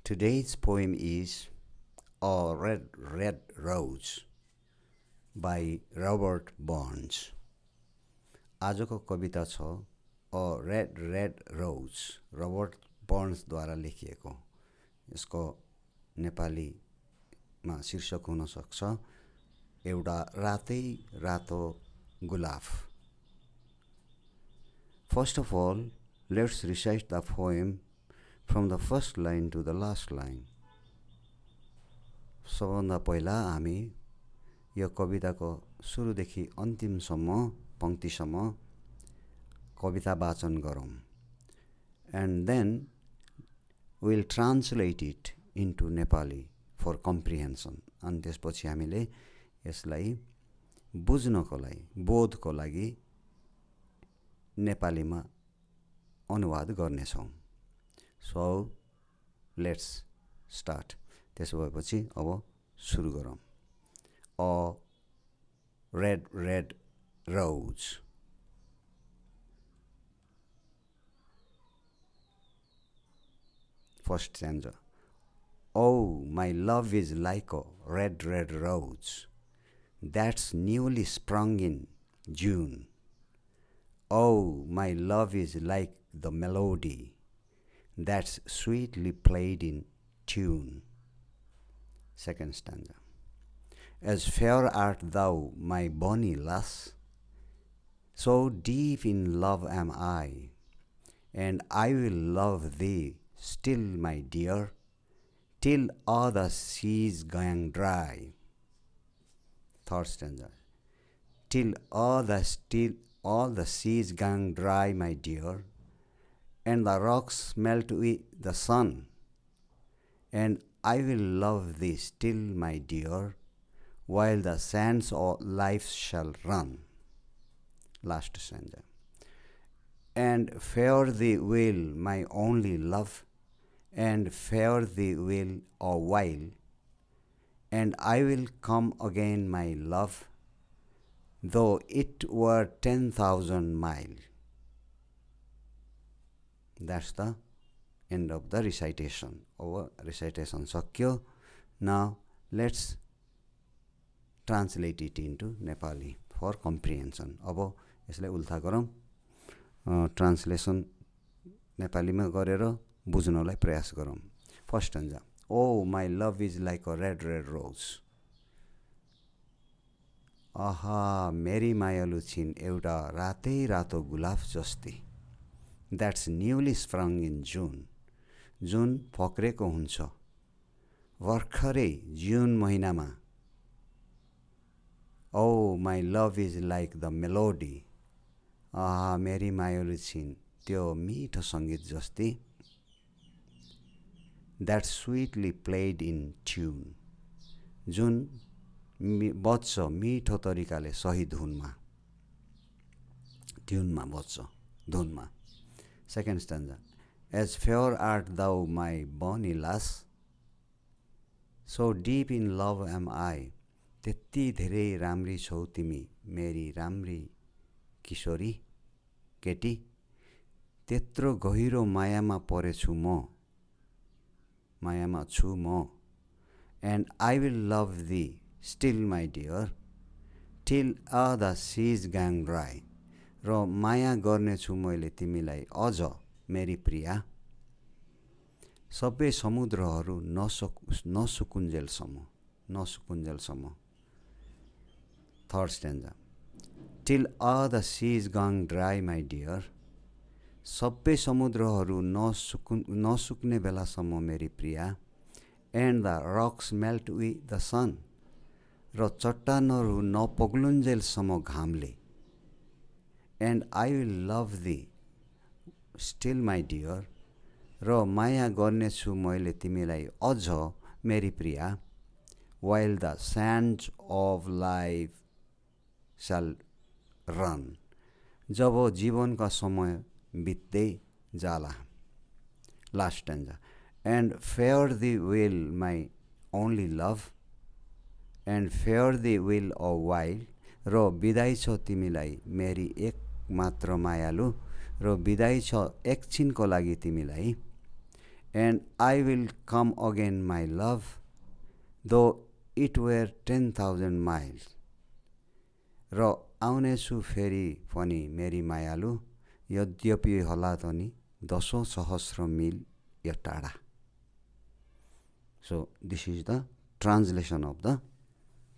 Today's poem is A Red, Red Rose by Robert Burns. आजको कविता छ अ रेड रेड रोज रबर्ट बर्न्सद्वारा लेखिएको। यसको नेपालीमा शीर्षक हुन सक्छ एउटा रातै रातो गुलाफ। First of all, let's recite the poem from the first line to the last line. सबभन्दा पहिला हामी यो कविताको सुरुदेखि अन्तिमसम्म पंक्तिसम्म कविता वाचन गरौँ। And then we'll translate it into Nepali for comprehension. अनि त्यसपछि हामीले यसलाई बुझ्नको लागि बोधको लागि नेपालीमा अनुवाद गर्नेछौँ। So let's start. त्यसो भएपछि अब सुरु गरौँ। A red, red rose. First stanza. Oh, my love is like a red, red rose that's newly sprung in June. Oh, my love is like the melody that's sweetly played in tune. Second stanza. As fair art thou, my bonny lass, so deep in love am I, and I will love thee still, my dear, till all the seas gang dry. Third stanza. Till all the seas gang dry, my dear, and the rocks melt with the sun, and I will love thee still, my dear, while the sands of life shall run. Last stanza. And fare thee well, my only love, and fare thee well a while, and I will come again, my love, though it were 10,000 miles. That's the end of the recitation. Our recitation sakyo. Now let's translate it into Nepali for comprehension. अब यसलाई उल्था गरौँ। Translation नेपालीमा गरेर बुझ्नलाई प्रयास गरौँ। First stanza. Oh, my love is like a red, red rose. आहा, मेरी मायालु छिन् एउटा रातै रातो गुलाफ जस्तै। That's newly sprung in June. जुन फक्रेको हुन्छ भर्खरै जुन महिनामा। Oh, my love is like the melody. आहा, मेरी मायालु छिन् त्यो मिठो सङ्गीत जस्तै। That's sweetly played in tune. जुन बज्छ मिठो तरिकाले सही धुनमा। ट्युनमा बज्छ धुनमा। Second stanza. As fair art thou, my bonny lass, so deep in love am I. त्यति धेरै राम्री छौ तिमी मेरी राम्री किशोरी केटी, त्यत्रो गहिरो मायामा परेछु म, मायामा छु म। And I will love thee still, my dear, till all the seas gang dry. र माया गर्नेछु मैले तिमीलाई अझ मेरी प्रिया, सबै समुद्रहरू नसुकुन्जेलसम्म। Third stanza. Till all the seas gang dry, my dear, सबै समुद्रहरू नसुक्ने बेलासम्म मेरी प्रिया, and the rocks melt with the sun, र चट्टानहरू नपग्लुन्जेलसम्म घामले। And I will love thee still, my dear, र माया गर्नेछु मैले तिमीलाई अझ मेरी प्रिया, while the sands of life shall run, जब जीवनका समय बित्दै जाला। Last stanza. And fare thee well, my only love, and fare thee well a while, र बिदाई छ तिमीलाई मेरी एक मात्र मायालु, र बिदाई छ एकछिनको लागि तिमीलाई। And I will come again, my love, though it were 10,000 miles. र आउनेछु फेरि पनि मेरी मायालु, यद्यपि होला तनी 10,000 मिल या टाढा. So this is the translation of the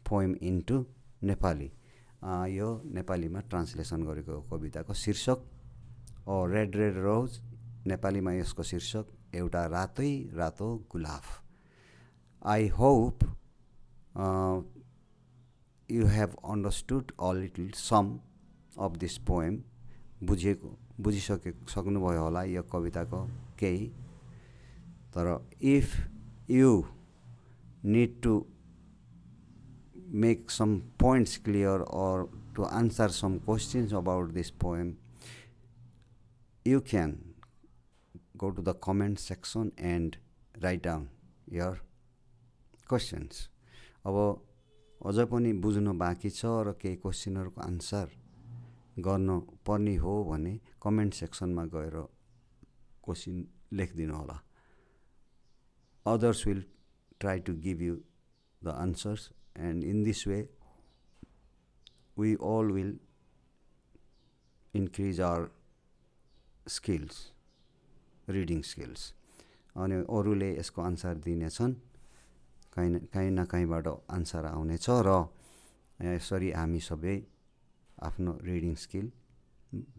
poem into Nepali. यो नेपालीमा ट्रान्सलेसन गरेको कविताको शीर्षक रेड रेड रोज, नेपालीमा यसको शीर्षक एउटा रातै रातो गुलाब. I hope you have understood a little some of this poem. बुझिसक्नुभयो होला यो कविताको केही. तर if you need to make some points clear or to answer some questions about this poem, you can go to the comment section and write down your questions. अब अझ पनि बुझ्नु बाँकी छ र केही क्वेशनहरुको आन्सर गर्नु पर्ने हो भने कमेन्ट सेक्सनमा गएर क्वेशन लेखिदिनु होला. Others will try to give you the answers, and in this way we all will increase our skills, reading skills. अनि अरूले यसको आन्सर दिनेछन्, कहीँ न कहीँबाट आन्सर आउनेछ र यसरी हामी सबै आफ्नो रिडिङ स्किल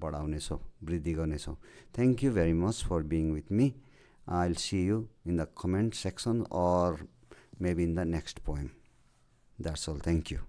बढाउनेछौँ, वृद्धि गर्नेछौँ. Thank you very much for being with me. I'll see you in the comment section or maybe in the next poem. That's all. Thank you.